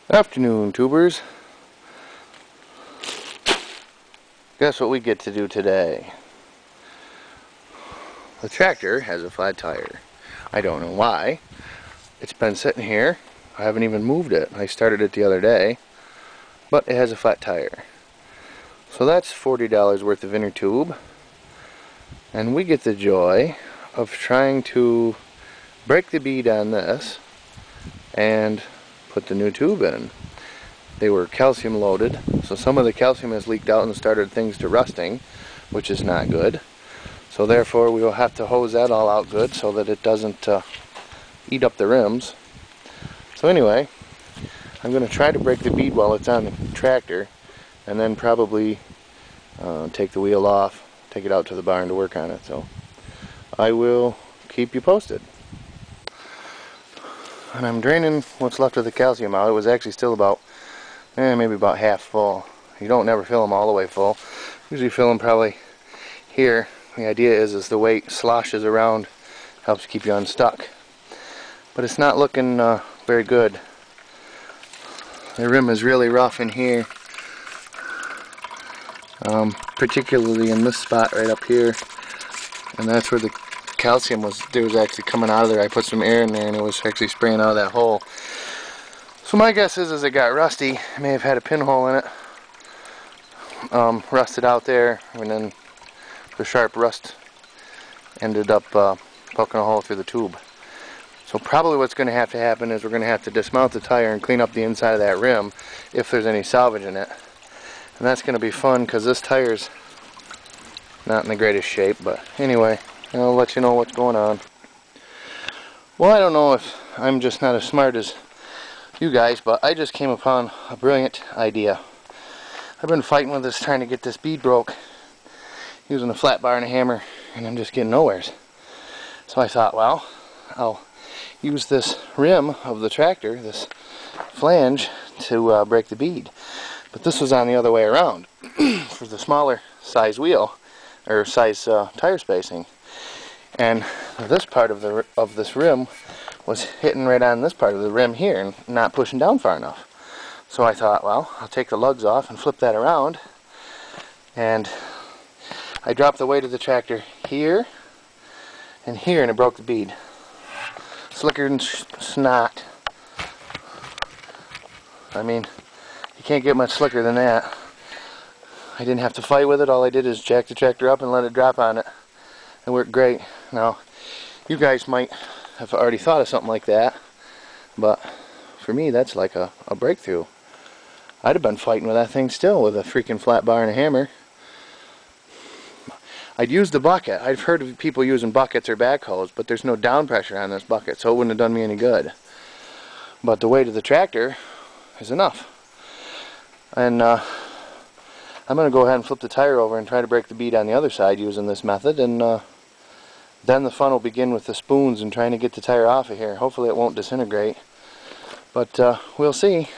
Afternoon, tubers. Guess what we get to do today? The tractor has a flat tire. I don't know why. It's been sitting here. I haven't even moved it. I started it the other day, but it has a flat tire. So that's $40 worth of inner tube, and we get the joy of trying to break the bead on this and put the new tube in. They were calcium loaded, so some of the calcium has leaked out and started things to rusting, which is not good. So therefore we will have to hose that all out good so that it doesn't eat up the rims. So anyway, I'm going to try to break the bead while it's on the tractor, and then probably take the wheel off, take it out to the barn to work on it. So I will keep you posted. And I'm draining what's left of the calcium out. It was actually still about maybe about half full. You don't never fill them all the way full. Usually fill them probably here. The idea is the weight sloshes around, helps keep you unstuck. But it's not looking very good. The rim is really rough in here, particularly in this spot right up here, and that's where the calcium was actually coming out of there. I put some air in there and it was actually spraying out of that hole. So my guess is it got rusty. It may have had a pinhole in it, rusted out there, and then the sharp rust ended up poking a hole through the tube. So probably what's going to have to happen is we're going to have to dismount the tire and clean up the inside of that rim if there's any salvage in it. And that's going to be fun because this tire's not in the greatest shape, but anyway, I'll let you know what's going on. Well, I don't know if I'm just not as smart as you guys, but I just came upon a brilliant idea. I've been fighting with this, trying to get this bead broke, using a flat bar and a hammer, and I'm just getting nowheres. So I thought, well, I'll use this rim of the tractor, this flange, to break the bead. But this was on the other way around for the smaller size wheel, or size tire spacing. And this part of this rim was hitting right on this part of the rim here and not pushing down far enough. So I thought, well, I'll take the lugs off and flip that around, and I dropped the weight of the tractor here and here, and it broke the bead. Slicker than snot. I mean, you can't get much slicker than that. I didn't have to fight with it. All I did is jack the tractor up and let it drop on it. It worked great. Now, you guys might have already thought of something like that, but for me that's like a breakthrough. I'd have been fighting with that thing still with a freaking flat bar and a hammer. I'd use the bucket. I've heard of people using buckets or backhoes, but there's no down pressure on this bucket, so it wouldn't have done me any good. But the weight of the tractor is enough. And I'm going to go ahead and flip the tire over and try to break the bead on the other side using this method, and then the fun will begin with the spoons and trying to get the tire off of here. Hopefully it won't disintegrate, but we'll see.